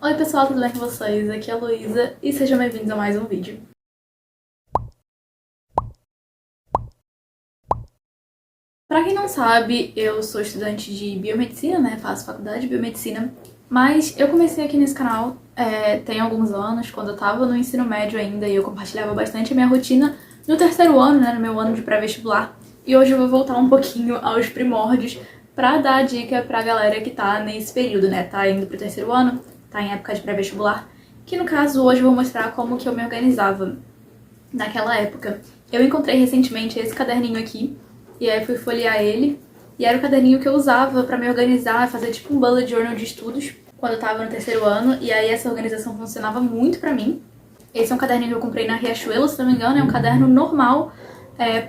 Oi pessoal, tudo bem com vocês? Aqui é a Luísa e sejam bem-vindos a mais um vídeo. Pra quem não sabe, eu sou estudante de biomedicina, né? Faço faculdade de biomedicina, mas eu comecei aqui nesse canal tem alguns anos, quando eu tava no ensino médio ainda, e eu compartilhava bastante a minha rotina no terceiro ano, né? No meu ano de pré-vestibular. E hoje eu vou voltar um pouquinho aos primórdios pra dar dica pra galera que tá nesse período, né? Tá indo pro terceiro ano, tá em época de pré-vestibular. Que no caso, hoje eu vou mostrar como que eu me organizava naquela época. Eu encontrei recentemente esse caderninho aqui, e aí fui folhear ele, e era o caderninho que eu usava pra me organizar, fazer tipo um bullet journal de estudos, quando eu tava no terceiro ano, e aí essa organização funcionava muito pra mim. Esse é um caderninho que eu comprei na Riachuelo, se não me engano, é um caderno normal,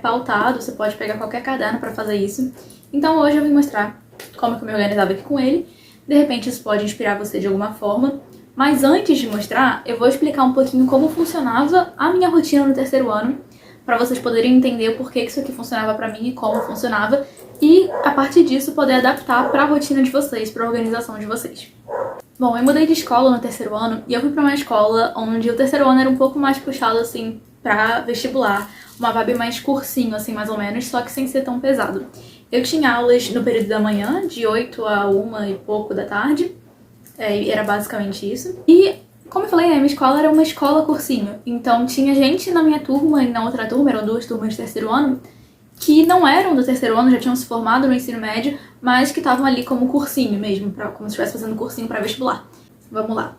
pautado, você pode pegar qualquer caderno pra fazer isso. Então hoje eu vim mostrar como que eu me organizava aqui com ele, de repente isso pode inspirar você de alguma forma, mas antes de mostrar, eu vou explicar um pouquinho como funcionava a minha rotina no terceiro ano, para vocês poderem entender o porquê que isso aqui funcionava para mim e como funcionava, e a partir disso poder adaptar para a rotina de vocês, para a organização de vocês. Bom, eu mudei de escola no terceiro ano e eu fui para uma escola onde o terceiro ano era um pouco mais puxado assim para vestibular, uma vibe mais cursinho assim mais ou menos, só que sem ser tão pesado. Eu tinha aulas no período da manhã, de 8 a 1 e pouco da tarde, era basicamente isso. E, como eu falei, né, minha escola era uma escola cursinho. Então tinha gente na minha turma e na outra turma, eram duas turmas de terceiro ano, que não eram do terceiro ano, já tinham se formado no ensino médio, mas que estavam ali como cursinho mesmo, como se estivesse fazendo cursinho para vestibular. Vamos lá.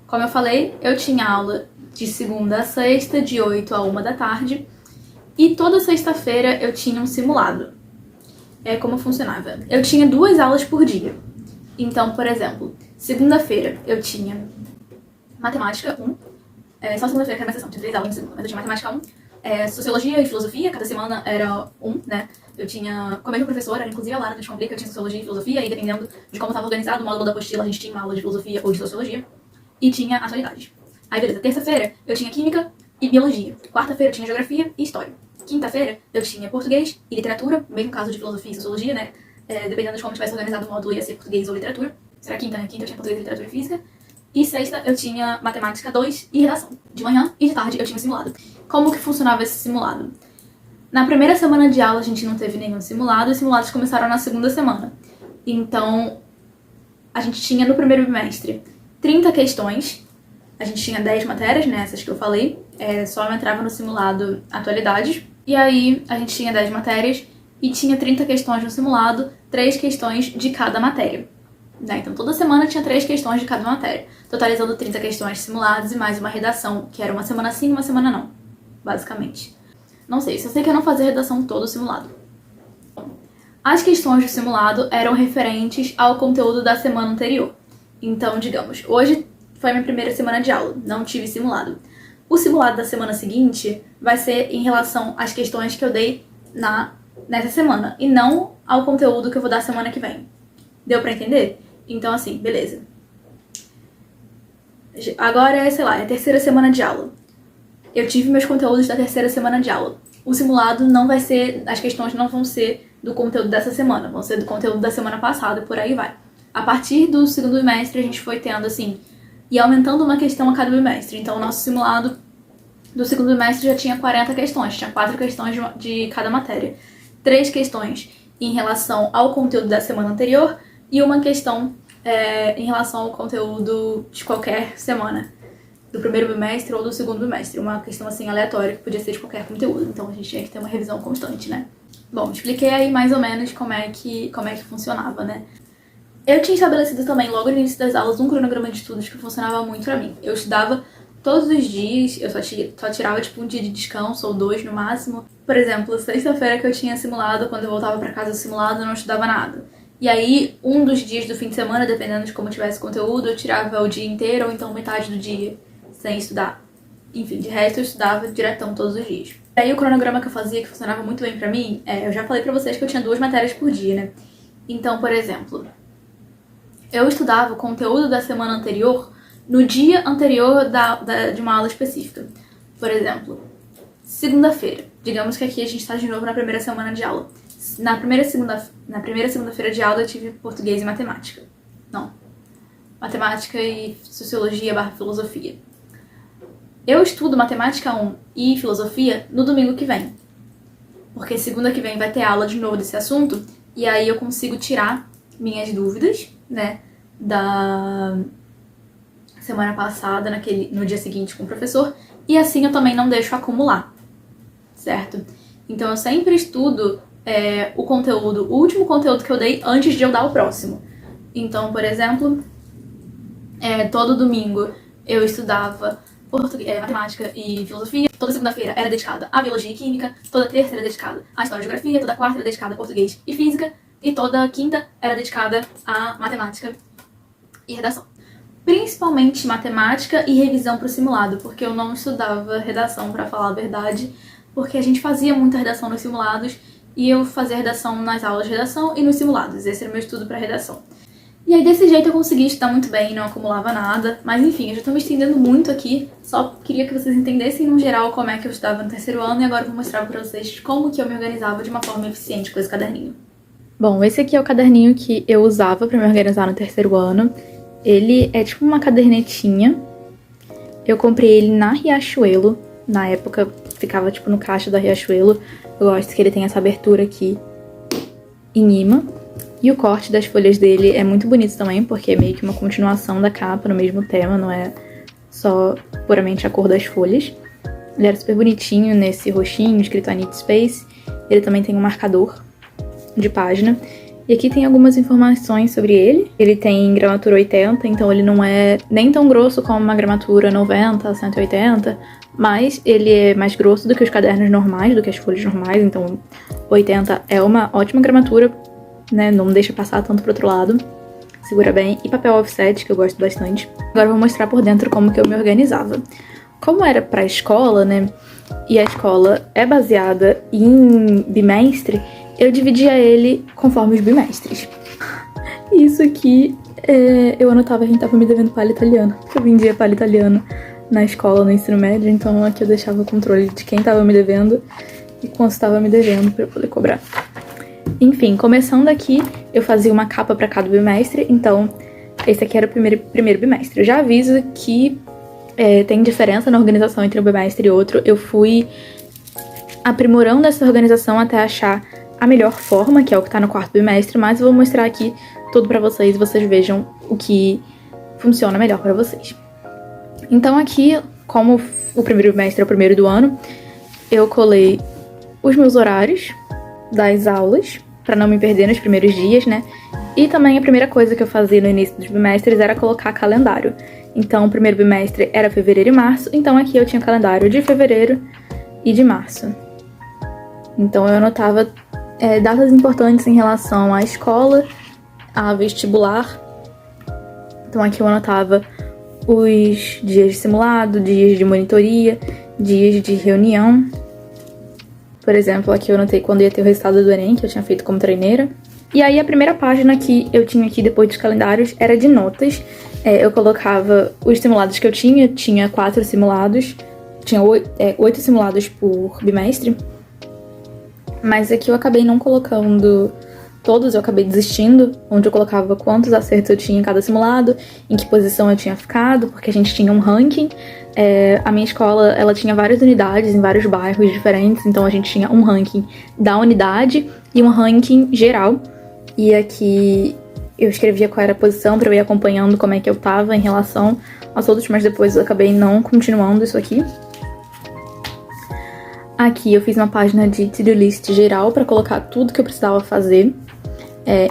Como eu falei, eu tinha aula de segunda a sexta, de 8 a 1 da tarde, e toda sexta-feira eu tinha um simulado. Como funcionava? Eu tinha 2 aulas por dia. Então, por exemplo, segunda-feira eu tinha matemática 1, só segunda-feira que era uma sessão, tinha 3 aulas de segunda, mas eu tinha matemática 1, sociologia e filosofia, cada semana era né? Eu tinha, com a mesma professora, inclusive a Lara que descobri que eu tinha sociologia e filosofia, e dependendo de como estava organizado o módulo da apostila, a gente tinha uma aula de filosofia ou de sociologia, e tinha atualidades. Aí, beleza, terça-feira eu tinha química e biologia, quarta-feira eu tinha geografia e história, quinta-feira eu tinha português e literatura, mesmo caso de filosofia e sociologia, né? Dependendo de como tivesse organizado o módulo, ia ser português ou literatura. Será quinta, né? Quinta eu tinha português, literatura e física. E sexta eu tinha matemática 2 e redação. De manhã e de tarde eu tinha simulado. Como que funcionava esse simulado? Na primeira semana de aula a gente não teve nenhum simulado, e os simulados começaram na segunda semana. Então, a gente tinha no primeiro bimestre 30 questões, a gente tinha 10 matérias, né, essas que eu falei, só entrava no simulado atualidades, e aí a gente tinha 10 matérias e tinha 30 questões no simulado, 3 questões de cada matéria. Né? Então toda semana tinha 3 questões de cada matéria, totalizando 30 questões simuladas e mais uma redação, que era uma semana sim e uma semana não, basicamente. Não sei, só sei que eu não fazia redação todo simulado. As questões do simulado eram referentes ao conteúdo da semana anterior. Então, digamos, hoje foi a minha primeira semana de aula, não tive simulado. O simulado da semana seguinte vai ser em relação às questões que eu dei nessa semana, e não ao conteúdo que eu vou dar semana que vem. Deu pra entender? Então, assim, beleza. Agora sei lá, é a terceira semana de aula. Eu tive meus conteúdos da terceira semana de aula. O simulado não vai ser, as questões não vão ser do conteúdo dessa semana, vão ser do conteúdo da semana passada, e por aí vai. A partir do segundo bimestre, a gente foi tendo, assim, e aumentando uma questão a cada bimestre. Então, o nosso simulado do segundo bimestre já tinha 40 questões, tinha 4 questões de cada matéria. 3 questões em relação ao conteúdo da semana anterior e uma questão em relação ao conteúdo de qualquer semana, do primeiro bimestre ou do segundo bimestre. Uma questão assim aleatória que podia ser de qualquer conteúdo, então a gente tinha que ter uma revisão constante, né? Bom, expliquei aí mais ou menos como é que funcionava, né? Eu tinha estabelecido também, logo no início das aulas, um cronograma de estudos que funcionava muito pra mim. Eu estudava todos os dias, eu só tirava tipo um dia de descanso ou 2 no máximo. Por exemplo, sexta-feira que eu tinha simulado, quando eu voltava pra casa do simulado, eu não estudava nada. E aí, um dos dias do fim de semana, dependendo de como tivesse conteúdo, eu tirava o dia inteiro ou então metade do dia sem estudar. Enfim, de resto eu estudava diretão todos os dias. E aí o cronograma que eu fazia, que funcionava muito bem pra mim, eu já falei pra vocês que eu tinha 2 matérias por dia, né? Então, por exemplo, eu estudava o conteúdo da semana anterior no dia anterior de uma aula específica. Por exemplo, segunda-feira. Digamos que aqui a gente tá de novo na primeira semana de aula. Na primeira segunda-feira de aula eu tive português e matemática. Não. matemática e sociologia/filosofia. Eu estudo matemática 1 e filosofia no domingo que vem, porque segunda que vem vai ter aula de novo desse assunto, e aí eu consigo tirar minhas dúvidas, né, da semana passada, no dia seguinte com o professor, e assim eu também não deixo acumular, certo? Então eu sempre estudo o conteúdo, o último conteúdo que eu dei antes de eu dar o próximo. Então, por exemplo, todo domingo eu estudava português, matemática e filosofia. Toda segunda-feira era dedicada à biologia e química, toda terça era dedicada à história e geografia, toda quarta era dedicada a português e física, e toda quinta era dedicada à matemática e redação. Principalmente matemática e revisão para o simulado, porque eu não estudava redação, para falar a verdade, porque a gente fazia muita redação nos simulados e eu fazia redação nas aulas de redação e nos simulados. Esse era o meu estudo para redação. E aí desse jeito eu consegui estudar muito bem, não acumulava nada, mas enfim, eu já tô me estendendo muito aqui, só queria que vocês entendessem no geral como é que eu estudava no terceiro ano, e agora eu vou mostrar pra vocês como que eu me organizava de uma forma eficiente com esse caderninho. Bom, esse aqui é o caderninho que eu usava pra me organizar no terceiro ano. Ele é tipo uma cadernetinha. Eu comprei ele na Riachuelo, na época ficava tipo no caixa da Riachuelo. Eu gosto que ele tem essa abertura aqui em imã. E o corte das folhas dele é muito bonito também, porque é meio que uma continuação da capa no mesmo tema, não é só puramente a cor das folhas. Ele era super bonitinho nesse roxinho, escrito I Need Space. Ele também tem um marcador de página. E aqui tem algumas informações sobre ele. Ele tem gramatura 80, então ele não é nem tão grosso como uma gramatura 90, 180, mas ele é mais grosso do que os cadernos normais, do que as folhas normais, então 80 é uma ótima gramatura, né? Não deixa passar tanto pro outro lado. Segura bem. E papel offset, que eu gosto bastante. Agora eu vou mostrar por dentro como que eu me organizava. Como era pra escola, né? E a escola é baseada em bimestre, eu dividia ele conforme os bimestres. Isso aqui, eu anotava quem tava me devendo palha italiana. Eu vendia palha italiana na escola, no ensino médio, então aqui eu deixava o controle de quem tava me devendo e quanto estava me devendo pra eu poder cobrar. Enfim, começando aqui, eu fazia uma capa para cada bimestre, então esse aqui era o primeiro bimestre. Eu já aviso que tem diferença na organização entre um bimestre e outro. Eu fui aprimorando essa organização até achar a melhor forma, que é o que tá no quarto bimestre, mas eu vou mostrar aqui tudo pra vocês e vocês vejam o que funciona melhor pra vocês. Então aqui, como o primeiro bimestre é o primeiro do ano, eu colei os meus horários das aulas, pra não me perder nos primeiros dias, né? E também a primeira coisa que eu fazia no início dos bimestres era colocar calendário. Então o primeiro bimestre era fevereiro e março, então aqui eu tinha o calendário de fevereiro e de março. Então eu anotava datas importantes em relação à escola, a vestibular. Então aqui eu anotava os dias de simulado, dias de monitoria, dias de reunião. Por exemplo, aqui eu anotei quando ia ter o resultado do Enem, que eu tinha feito como treineira. E aí a primeira página que eu tinha aqui depois dos calendários era de notas. Eu colocava os simulados que eu tinha 4 simulados, tinha 8 simulados por bimestre. Mas aqui eu acabei não colocando todos, eu acabei desistindo, onde eu colocava quantos acertos eu tinha em cada simulado, em que posição eu tinha ficado, porque a gente tinha um ranking. A minha escola, ela tinha várias unidades em vários bairros diferentes, então a gente tinha um ranking da unidade e um ranking geral. E aqui eu escrevia qual era a posição pra eu ir acompanhando como é que eu tava em relação aos outros, mas depois eu acabei não continuando isso aqui. Aqui eu fiz uma página de to-do list geral pra colocar tudo que eu precisava fazer.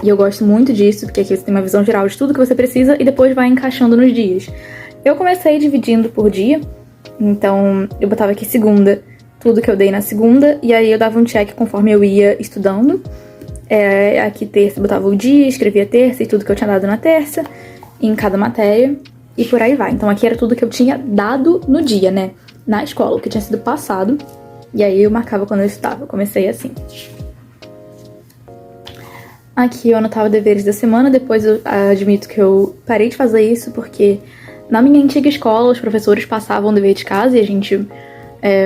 E eu gosto muito disso, porque aqui você tem uma visão geral de tudo que você precisa e depois vai encaixando nos dias. Eu comecei dividindo por dia, então eu botava aqui segunda, tudo que eu dei na segunda, e aí eu dava um check conforme eu ia estudando. Aqui terça eu botava o dia, escrevia terça e tudo que eu tinha dado na terça, em cada matéria, e por aí vai. Então aqui era tudo que eu tinha dado no dia, né, na escola, o que tinha sido passado. E aí eu marcava quando eu estudava, eu comecei assim. Aqui eu anotava deveres da semana, depois eu admito que eu parei de fazer isso porque na minha antiga escola os professores passavam o dever de casa e a gente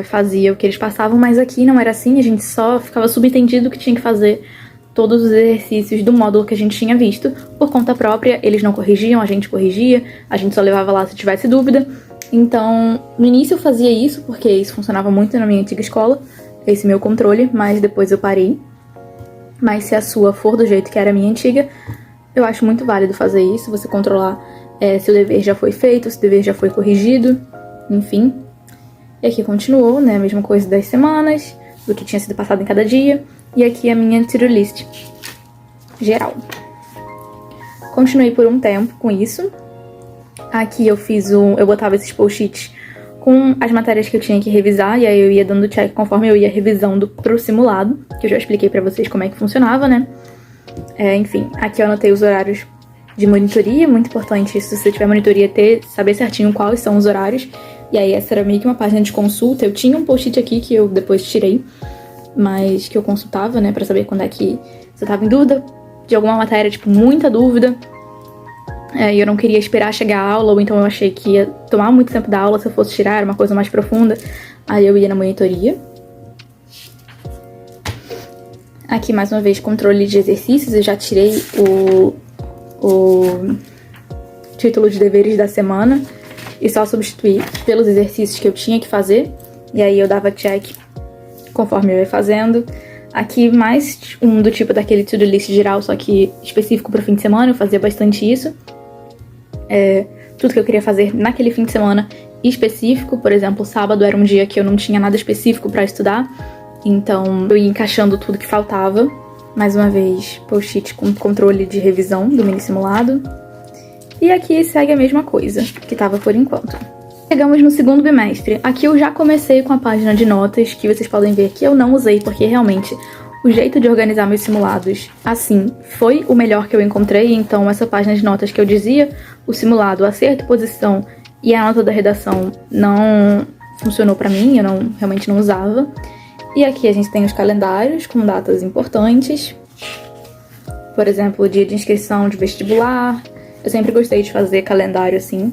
fazia o que eles passavam, mas aqui não era assim, a gente só ficava subentendido que tinha que fazer todos os exercícios do módulo que a gente tinha visto. Por conta própria, eles não corrigiam, a gente corrigia, a gente só levava lá se tivesse dúvida. Então, no início eu fazia isso, porque isso funcionava muito na minha antiga escola, esse meu controle, mas depois eu parei. Mas se a sua for do jeito que era a minha antiga, eu acho muito válido fazer isso, você controlar se o dever já foi feito, se o dever já foi corrigido, enfim. E aqui continuou, né, a mesma coisa das semanas, do que tinha sido passado em cada dia. E aqui a minha to-do list geral. Continuei por um tempo com isso. Aqui eu botava esses post-its com as matérias que eu tinha que revisar, e aí eu ia dando check conforme eu ia revisando pro simulado, que eu já expliquei pra vocês como é que funcionava, né? Enfim, aqui eu anotei os horários de monitoria, muito importante isso, se você tiver monitoria, saber certinho quais são os horários. E aí essa era meio que uma página de consulta. Eu tinha um post-it aqui que eu depois tirei, mas que eu consultava, né, pra saber quando é que você tava em dúvida de alguma matéria, tipo, muita dúvida. E eu não queria esperar chegar a aula, ou então eu achei que ia tomar muito tempo da aula se eu fosse tirar, era uma coisa mais profunda. Aí eu ia na monitoria. Aqui, mais uma vez, controle de exercícios. Eu já tirei o título de deveres da semana e só substituí pelos exercícios que eu tinha que fazer. E aí eu dava check conforme eu ia fazendo. Aqui, mais um do tipo daquele to-do list geral, só que específico para o fim de semana. Eu fazia bastante isso. Tudo que eu queria fazer naquele fim de semana específico. Por exemplo, sábado era um dia que eu não tinha nada específico para estudar, então eu ia encaixando tudo que faltava. Mais uma vez, post-it com controle de revisão do mini simulado. E aqui segue a mesma coisa que estava por enquanto. Chegamos no segundo bimestre. Aqui eu já comecei com a página de notas, que vocês podem ver que eu não usei, porque realmente o jeito de organizar meus simulados assim foi o melhor que eu encontrei. Então essa página de notas que eu dizia, o simulado, acerto e posição e a nota da redação não funcionou pra mim, eu realmente não usava. E aqui a gente tem os calendários com datas importantes. Por exemplo, o dia de inscrição de vestibular. Eu sempre gostei de fazer calendário assim.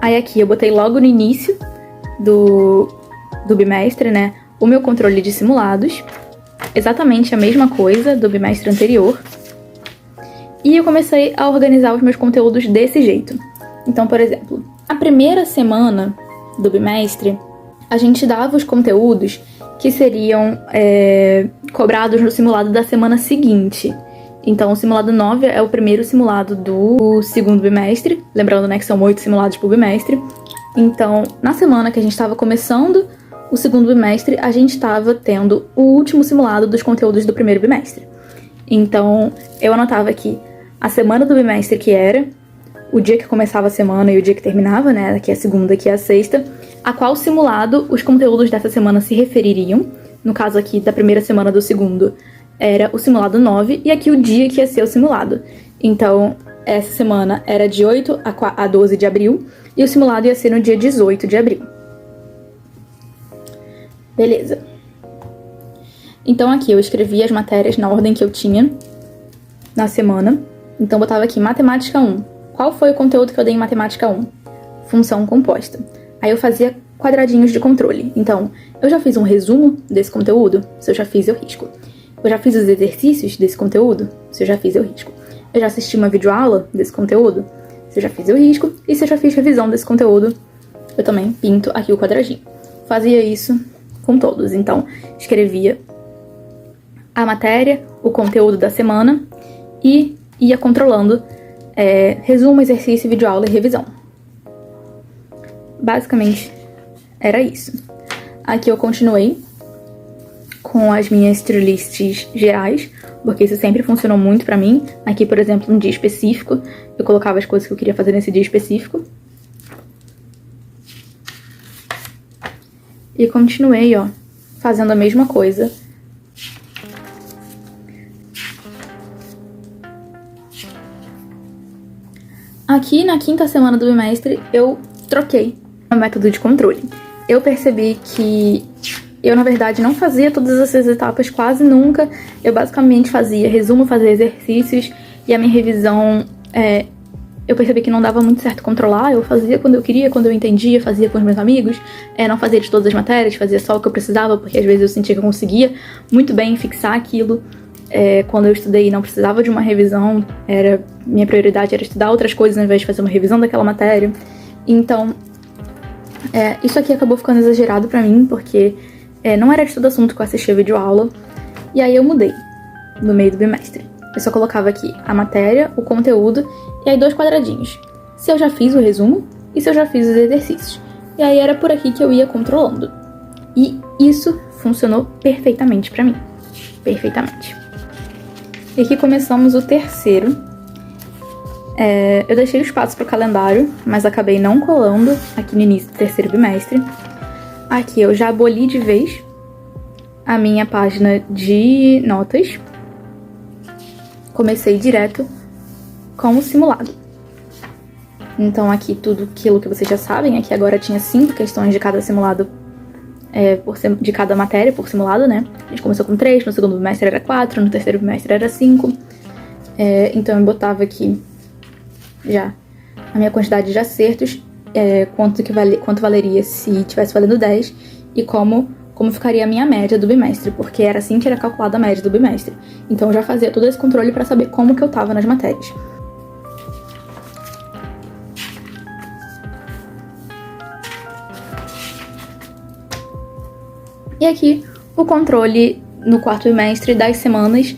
Aí aqui eu botei logo no início do bimestre, né, o meu controle de simulados. Exatamente a mesma coisa do bimestre anterior. E eu comecei a organizar os meus conteúdos desse jeito. Então, por exemplo, a primeira semana do bimestre, a gente dava os conteúdos que seriam cobrados no simulado da semana seguinte. Então, o simulado 9 é o primeiro simulado do segundo bimestre. Lembrando, né, que são 8 simulados por bimestre. Então, na semana que a gente estava começando o segundo bimestre, a gente estava tendo o último simulado dos conteúdos do primeiro bimestre. Então, eu anotava aqui a semana do bimestre que era, o dia que começava a semana e o dia que terminava, né, aqui é a segunda, aqui é a sexta, a qual simulado os conteúdos dessa semana se refeririam. No caso aqui da primeira semana do segundo, era o simulado 9, e aqui o dia que ia ser o simulado. Então, essa semana era de 8 a 12 de abril, e o simulado ia ser no dia 18 de abril. Beleza. Então aqui eu escrevi as matérias na ordem que eu tinha na semana. Então botava aqui matemática 1. Qual foi o conteúdo que eu dei em matemática 1? Função composta. Aí eu fazia quadradinhos de controle. Então, eu já fiz um resumo desse conteúdo? Se eu já fiz, eu risco. Eu já fiz os exercícios desse conteúdo? Se eu já fiz, eu risco. Eu já assisti uma videoaula desse conteúdo? Se eu já fiz, eu risco. E se eu já fiz revisão desse conteúdo, eu também pinto aqui o quadradinho. Fazia isso com todos. Então, escrevia a matéria, o conteúdo da semana e ia controlando resumo, exercício, videoaula e revisão. Basicamente, era isso. Aqui eu continuei com as minhas to-do lists gerais, porque isso sempre funcionou muito pra mim. Aqui, por exemplo, um dia específico, eu colocava as coisas que eu queria fazer nesse dia específico. E continuei, ó, fazendo a mesma coisa. Aqui, na quinta semana do bimestre, eu troquei o método de controle. Eu percebi que eu, na verdade, não fazia todas essas etapas quase nunca. Eu basicamente fazia resumo, fazia exercícios, e a minha revisão eu percebi que não dava muito certo controlar, eu fazia quando eu queria, quando eu entendia, fazia com os meus amigos, não fazia de todas as matérias, fazia só o que eu precisava, porque às vezes eu sentia que eu conseguia muito bem fixar aquilo. Quando eu estudei não precisava de uma revisão, minha prioridade era estudar outras coisas ao invés de fazer uma revisão daquela matéria. Então, isso aqui acabou ficando exagerado pra mim, porque não era de todo assunto que eu assistia videoaula, e aí eu mudei no meio do bimestre. Eu só colocava aqui a matéria, o conteúdo, e aí 2 quadradinhos. Se eu já fiz o resumo e se eu já fiz os exercícios. E aí era por aqui que eu ia controlando. E isso funcionou perfeitamente pra mim. Perfeitamente. E aqui começamos o terceiro. Eu deixei o espaço pro calendário, mas acabei não colando aqui no início do terceiro bimestre. Aqui eu já aboli de vez a minha página de notas. Comecei direto com o simulado. Então aqui tudo aquilo que vocês já sabem, aqui agora tinha 5 questões de cada simulado, de cada matéria por simulado, né? A gente começou com 3, no segundo bimestre era 4, no terceiro bimestre era 5. Então eu botava aqui já a minha quantidade de acertos, quanto valeria se tivesse valendo 10 e como ficaria a minha média do bimestre, porque era assim que era calculada a média do bimestre. Então eu já fazia todo esse controle para saber como que eu tava nas matérias. E aqui o controle no quarto bimestre das semanas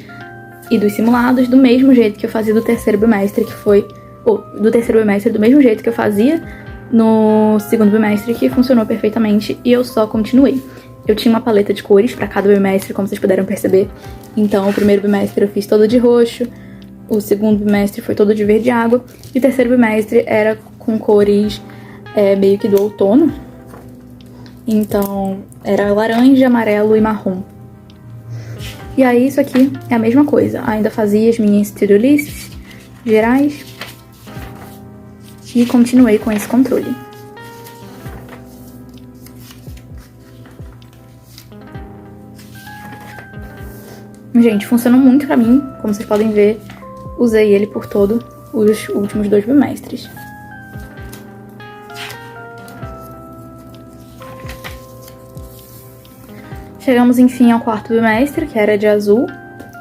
e dos simulados, do mesmo jeito que eu fazia do terceiro bimestre, do terceiro bimestre, do mesmo jeito que eu fazia no segundo bimestre, que funcionou perfeitamente, e eu só continuei. Eu tinha uma paleta de cores para cada bimestre, como vocês puderam perceber. Então, o primeiro bimestre eu fiz todo de roxo, o segundo bimestre foi todo de verde água, e o terceiro bimestre era com cores meio que do outono. Então, era laranja, amarelo e marrom. E aí, isso aqui é a mesma coisa. Ainda fazia as minhas to-do lists gerais e continuei com esse controle. Gente, funcionou muito pra mim, como vocês podem ver, usei ele por todos os últimos 2 bimestres. Chegamos enfim ao quarto bimestre, que era de azul,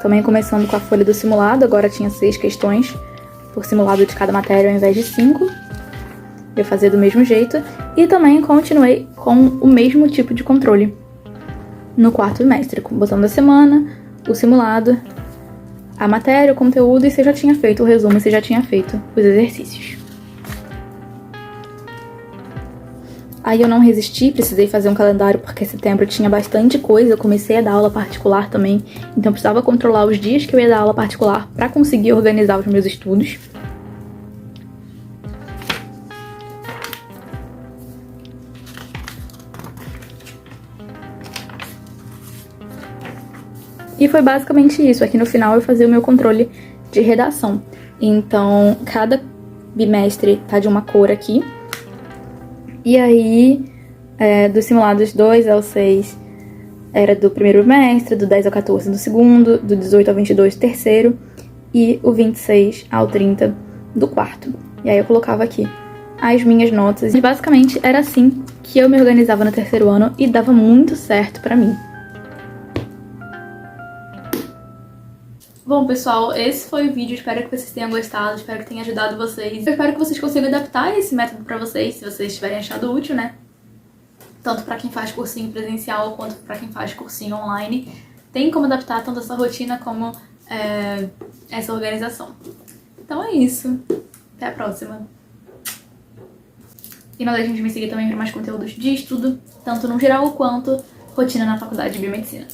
também começando com a folha do simulado, agora tinha 6 questões por simulado de cada matéria ao invés de 5. Eu fazia do mesmo jeito e também continuei com o mesmo tipo de controle no quarto bimestre, botando a semana, o simulado, a matéria, o conteúdo e se já tinha feito o resumo e se já tinha feito os exercícios. Aí eu não resisti, precisei fazer um calendário porque setembro tinha bastante coisa, eu comecei a dar aula particular também, então precisava controlar os dias que eu ia dar aula particular para conseguir organizar os meus estudos. E foi basicamente isso. Aqui no final eu fazia o meu controle de redação. Então, cada bimestre tá de uma cor aqui. E aí, dos simulados 2 ao 6 era do primeiro bimestre, do 10 ao 14 do segundo, do 18 ao 22 do terceiro e o 26 ao 30 do quarto. E aí eu colocava aqui as minhas notas. E basicamente era assim que eu me organizava no terceiro ano e dava muito certo pra mim. Bom, pessoal, esse foi o vídeo. Espero que vocês tenham gostado, espero que tenha ajudado vocês. Eu espero que vocês consigam adaptar esse método pra vocês, se vocês tiverem achado útil, né? Tanto pra quem faz cursinho presencial quanto pra quem faz cursinho online. Tem como adaptar tanto essa rotina como essa organização. Então é isso. Até a próxima. E não deixem de me seguir também para mais conteúdos de estudo, tanto no geral quanto rotina na faculdade de biomedicina.